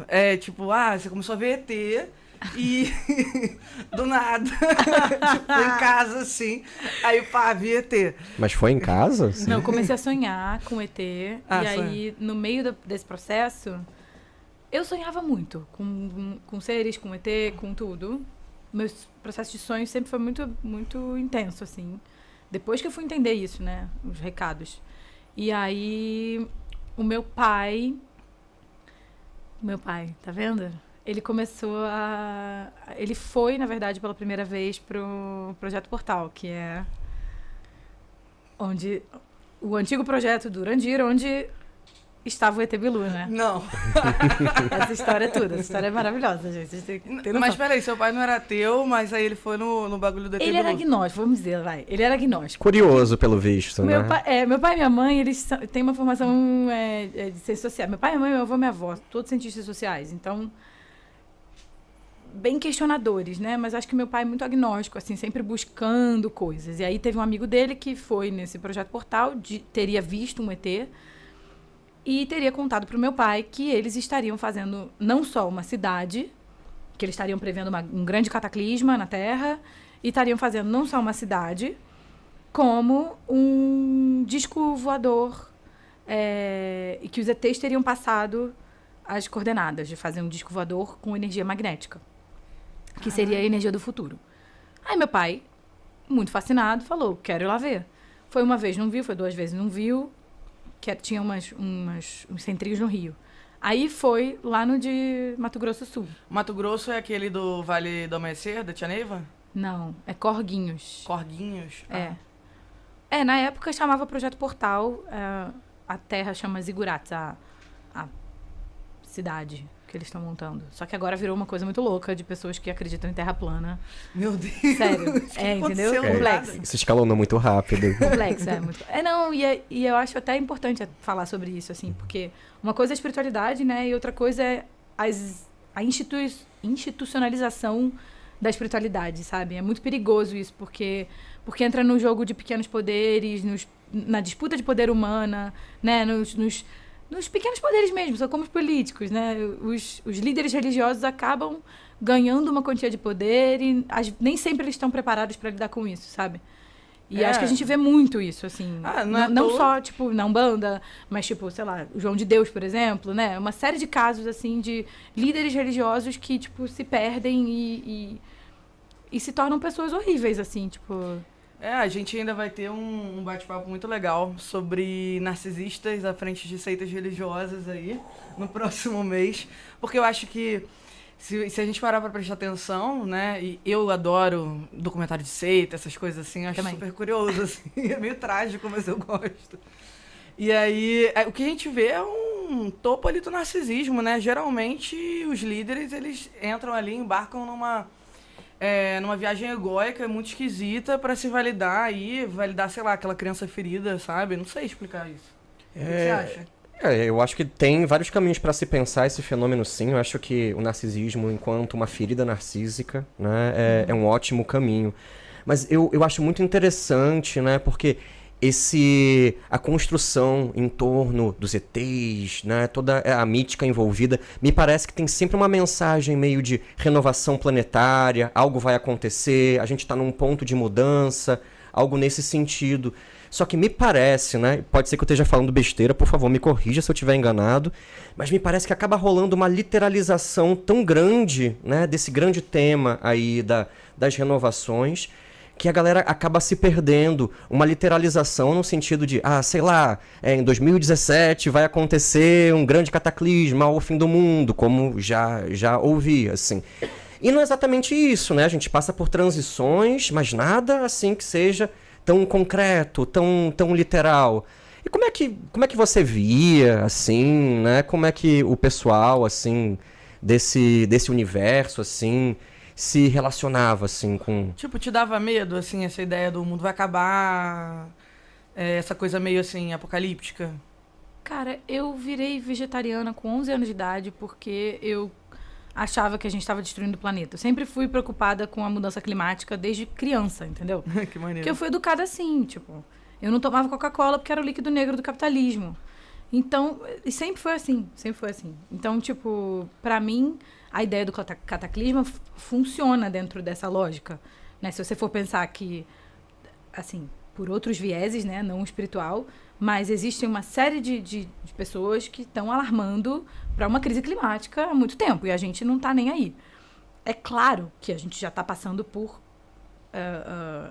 É tipo, você começou a ver ET e do nada, tipo, em casa assim, aí pá, vi ET. Mas foi em casa? Sim. Não, eu comecei a sonhar com ET. E aí, no meio desse processo, eu sonhava muito com seres, com ET, com tudo. Meu processo de sonho sempre foi muito, muito intenso, assim. Depois que eu fui entender isso, né? Os recados. E aí, o meu pai, tá vendo? Ele começou a... Ele foi, na verdade, pela primeira vez pro Projeto Portal, que é onde... O antigo projeto do Urandir, onde estava o ET Bilu, né? Não. Essa história é tudo. Essa história é maravilhosa, gente. Vocês têm que ter noção. Mas peraí, seu pai não era ateu, mas aí ele foi no bagulho do ET Ele era Bilu. agnóstico, vamos dizer, vai. Ele era agnóstico. Curioso, pelo visto, né? Meu pai e minha mãe, eles têm uma formação de ciências sociais. Meu pai, minha mãe, meu avô e minha avó, todos cientistas sociais. Então, bem questionadores, né? Mas acho que meu pai é muito agnóstico, assim, sempre buscando coisas. E aí teve um amigo dele que foi nesse Projeto Portal, teria visto um ET e teria contado para o meu pai que eles estariam fazendo não só uma cidade, que eles estariam prevendo um grande cataclisma na Terra, e estariam fazendo não só uma cidade, como um disco voador, e que os ETs teriam passado as coordenadas de fazer um disco voador com energia magnética, que seria a energia do futuro. Aí meu pai, muito fascinado, falou, quero ir lá ver. Foi uma vez, não viu, foi 2 vezes, não viu, que tinha uns centrinhos no Rio. Aí foi lá no de Mato Grosso do Sul. Mato Grosso é aquele do Vale do Amanhecer, da Tia Neiva? Não, é Corguinhos. Corguinhos? Na época chamava Projeto Portal, a terra chama Zigurates, a cidade que eles estão montando. Só que agora virou uma coisa muito louca de pessoas que acreditam em terra plana. Meu Deus! Sério. Entendeu? Complexo. Isso escalonou muito rápido. Complexo, muito. E eu acho até importante falar sobre isso, assim, porque uma coisa é a espiritualidade, né? E outra coisa é a institucionalização da espiritualidade, sabe? É muito perigoso isso, porque entra no jogo de pequenos poderes, na disputa de poder humana, né? Nos pequenos poderes mesmo, são como os políticos, né? Os líderes religiosos acabam ganhando uma quantia de poder e nem sempre eles estão preparados para lidar com isso, sabe? E acho que a gente vê muito isso, assim. Não só, tipo, na Umbanda, mas, tipo, sei lá, o João de Deus, por exemplo, né? Uma série de casos, assim, de líderes religiosos que, tipo, se perdem e se tornam pessoas horríveis, assim, tipo... A gente ainda vai ter um bate-papo muito legal sobre narcisistas à frente de seitas religiosas aí, no próximo mês. Porque eu acho que, se a gente parar pra prestar atenção, né? E eu adoro documentário de seita, essas coisas assim, acho super curioso, assim. É meio trágico, mas eu gosto. E aí, o que a gente vê é um topo ali do narcisismo, né? Geralmente, os líderes, eles entram ali, embarcam numa viagem egóica muito esquisita pra se validar, sei lá, aquela criança ferida, sabe? Não sei explicar isso. O que você acha? Eu acho que tem vários caminhos para se pensar esse fenômeno, sim. Eu acho que o narcisismo, enquanto uma ferida narcísica, né, é um ótimo caminho. Mas eu acho muito interessante, né, porque a construção em torno dos ETs, né, toda a mítica envolvida, me parece que tem sempre uma mensagem meio de renovação planetária, algo vai acontecer, a gente está num ponto de mudança, algo nesse sentido. Só que me parece, né, pode ser que eu esteja falando besteira, por favor, me corrija se eu estiver enganado, mas me parece que acaba rolando uma literalização tão grande, né, desse grande tema aí das renovações, que a galera acaba se perdendo, uma literalização no sentido de, sei lá, em 2017 vai acontecer um grande cataclisma, o fim do mundo, como já ouvi, assim. E não é exatamente isso, né? A gente passa por transições, mas nada assim que seja tão concreto, tão literal. E como é que você via, assim, né? Como é que o pessoal, assim, desse universo, assim, se relacionava, assim, com... Tipo, te dava medo, assim, essa ideia do mundo vai acabar, essa coisa meio, assim, apocalíptica? Cara, eu virei vegetariana com 11 anos de idade porque eu achava que a gente estava destruindo o planeta. Eu sempre fui preocupada com a mudança climática desde criança, entendeu? Que maneiro. Porque eu fui educada assim, tipo... Eu não tomava Coca-Cola porque era o líquido negro do capitalismo. Então, e sempre foi assim, sempre foi assim. Então, tipo, pra mim, a ideia do cataclisma funciona dentro dessa lógica, né? Se você for pensar que, assim, por outros vieses, né, não espiritual, mas existe uma série de pessoas que estão alarmando para uma crise climática há muito tempo, e a gente não tá nem aí. É claro que a gente já está passando por...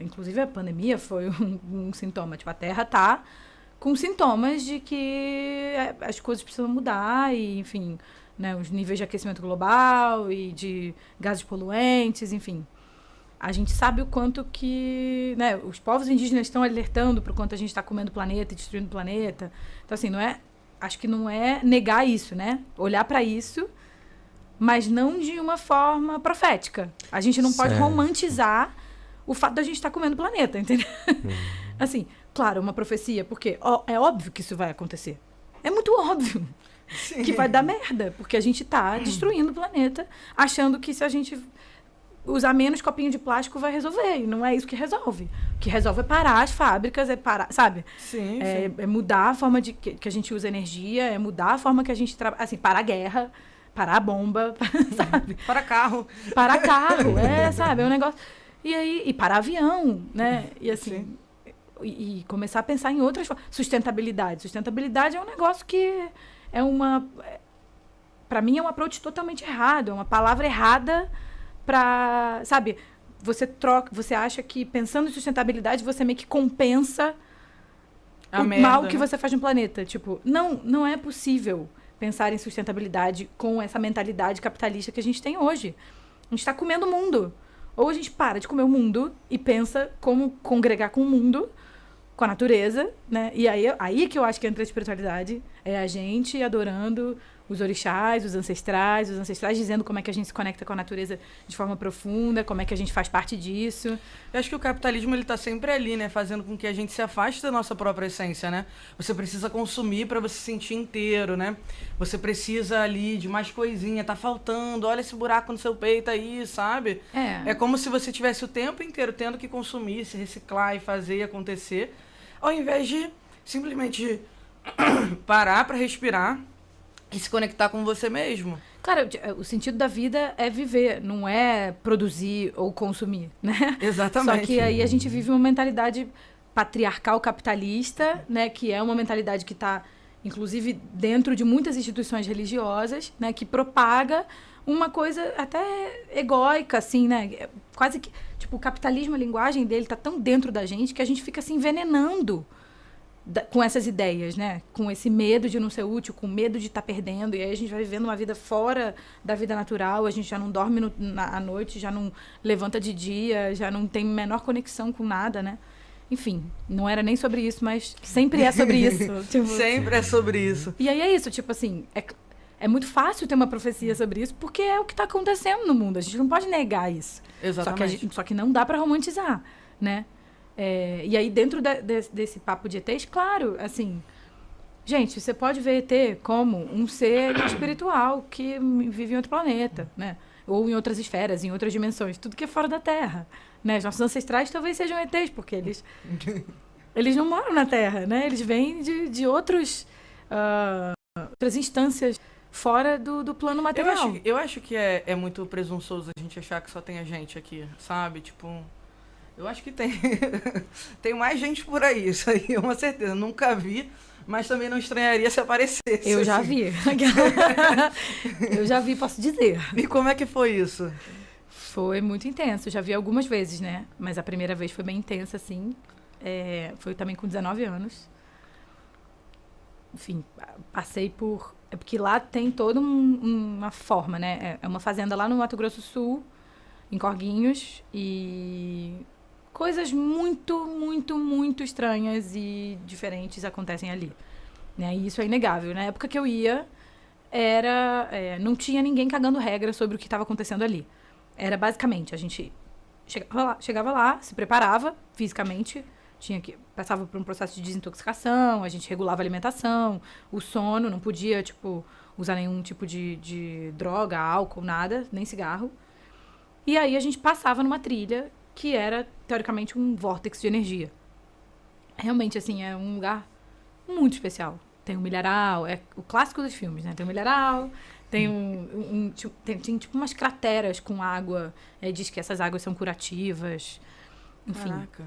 inclusive, a pandemia foi um sintoma. Tipo, a Terra está com sintomas de que as coisas precisam mudar e, enfim, né, os níveis de aquecimento global e de gases poluentes, enfim. A gente sabe o quanto que, né, os povos indígenas estão alertando para o quanto a gente está comendo o planeta e destruindo o planeta. Então, assim, acho que não é negar isso, né? Olhar para isso, mas não de uma forma profética. A gente não pode romantizar o fato da gente estar comendo o planeta, entendeu? Assim, claro, uma profecia, porque é óbvio que isso vai acontecer. É muito óbvio que vai dar merda, porque a gente está destruindo o planeta, achando que se a gente usar menos copinho de plástico vai resolver, e não é isso que resolve. O que resolve é parar as fábricas, é parar, sabe? Sim, é mudar a forma que a gente usa energia, é mudar a forma que a gente trabalha, assim, parar a guerra, parar a bomba, sabe? Para carro. Parar carro, sabe? É um negócio... E aí, e parar avião, né? E assim... E começar a pensar em outras formas. Sustentabilidade. Sustentabilidade é um negócio que é uma... Para mim, é um approach totalmente errado. É uma palavra errada para... Sabe? Você acha que pensando em sustentabilidade, você meio que compensa o mal que você faz no planeta. Tipo, não é possível pensar em sustentabilidade com essa mentalidade capitalista que a gente tem hoje. A gente está comendo o mundo. Ou a gente para de comer o mundo e pensa como congregar com o mundo, com a natureza, né? E aí que eu acho que entra a espiritualidade. É a gente adorando os orixás, os ancestrais dizendo como é que a gente se conecta com a natureza de forma profunda, como é que a gente faz parte disso. Eu acho que o capitalismo, ele tá sempre ali, né? Fazendo com que a gente se afaste da nossa própria essência, né? Você precisa consumir para você se sentir inteiro, né? Você precisa ali de mais coisinha, tá faltando, olha esse buraco no seu peito aí, sabe? É como se você tivesse o tempo inteiro tendo que consumir, se reciclar e fazer acontecer, ao invés de simplesmente parar para respirar e se conectar com você mesmo. Claro, o sentido da vida é viver, não é produzir ou consumir, né? Exatamente. Só que aí a gente vive uma mentalidade patriarcal capitalista, né? Que é uma mentalidade que está, inclusive, dentro de muitas instituições religiosas, né? Que propaga uma coisa até egóica, assim, né? Quase que... Tipo, o capitalismo, a linguagem dele está tão dentro da gente que a gente fica se envenenando com essas ideias, né? Com esse medo de não ser útil, com medo de estar perdendo. E aí a gente vai vivendo uma vida fora da vida natural, a gente já não dorme à noite, já não levanta de dia, já não tem menor conexão com nada, né? Enfim, não era nem sobre isso, mas sempre é sobre isso. Tipo... Sempre é sobre isso. E aí é isso, tipo assim, é muito fácil ter uma profecia sobre isso, porque é o que está acontecendo no mundo. A gente não pode negar isso. Exatamente. Só que não dá para romantizar, né? E aí, dentro desse papo de ETs, claro, assim... Gente, você pode ver ET como um ser espiritual que vive em outro planeta, né? Ou em outras esferas, em outras dimensões. Tudo que é fora da Terra, né? Os nossos ancestrais talvez sejam ETs, porque eles não moram na Terra, né? Eles vêm de outras instâncias fora do plano material. Eu acho que é muito presunçoso a gente achar que só tem a gente aqui, sabe? Tipo... Eu acho que tem. Tem mais gente por aí, isso aí é uma certeza. Nunca vi, mas também não estranharia se aparecesse. Eu já vi. Eu já vi, posso dizer. E como é que foi isso? Foi muito intenso. Eu já vi algumas vezes, né? Mas a primeira vez foi bem intensa, assim. Foi também com 19 anos. Enfim, passei por... É porque lá tem toda uma forma, né? É uma fazenda lá no Mato Grosso do Sul, em Corguinhos, e... coisas muito, muito, muito estranhas e diferentes acontecem ali. Né? E isso é inegável. Na época que eu ia, não tinha ninguém cagando regra sobre o que estava acontecendo ali. Era basicamente, a gente chegava lá, se preparava fisicamente, passava por um processo de desintoxicação, a gente regulava a alimentação, o sono, não podia, tipo, usar nenhum tipo de droga, álcool, nada, nem cigarro. E aí a gente passava numa trilha que era, teoricamente, um vórtice de energia. Realmente, assim, é um lugar muito especial. tem um milharal, é o clássico dos filmes, né? Tem um milharal, tem tem tipo umas crateras com água, diz que essas águas são curativas, enfim. Caraca.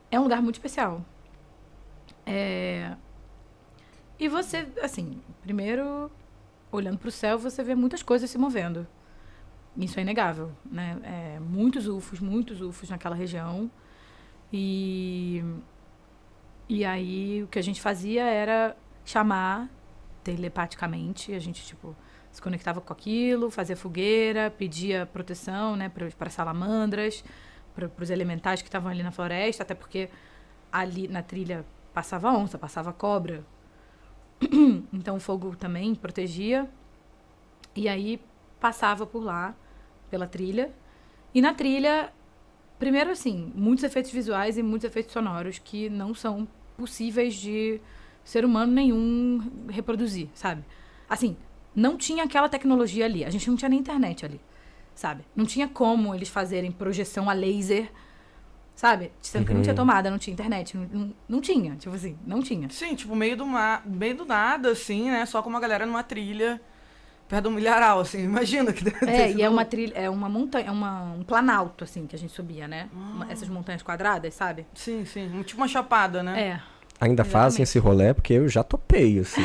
É um lugar muito especial. E você, assim, primeiro, olhando para o céu, você vê muitas coisas se movendo. Isso é inegável, né? Muitos UFOs naquela região. E aí, o que a gente fazia era chamar telepaticamente. A gente, tipo, se conectava com aquilo, fazia fogueira, pedia proteção, né, para salamandras, para os elementais que estavam ali na floresta, até porque ali na trilha passava onça, passava cobra. Então o fogo também protegia. E aí passava por lá, pela trilha. E na trilha, primeiro assim, muitos efeitos visuais e muitos efeitos sonoros que não são possíveis de ser humano nenhum reproduzir, sabe? Assim, não tinha aquela tecnologia ali. A gente não tinha nem internet ali, sabe? Não tinha como eles fazerem projeção a laser, sabe? Sendo que não tinha tomada, não tinha internet, não tinha, tipo assim, não tinha. Sim, tipo, meio do nada, assim, né? Só com uma galera numa trilha, perto do milharal, assim, imagina que deve ter sido... E é uma trilha, é uma montanha, um planalto, assim, que a gente subia, né? Essas montanhas quadradas, sabe? Sim, tipo uma chapada, né? Ainda fazem esse rolê, porque eu já topei, assim.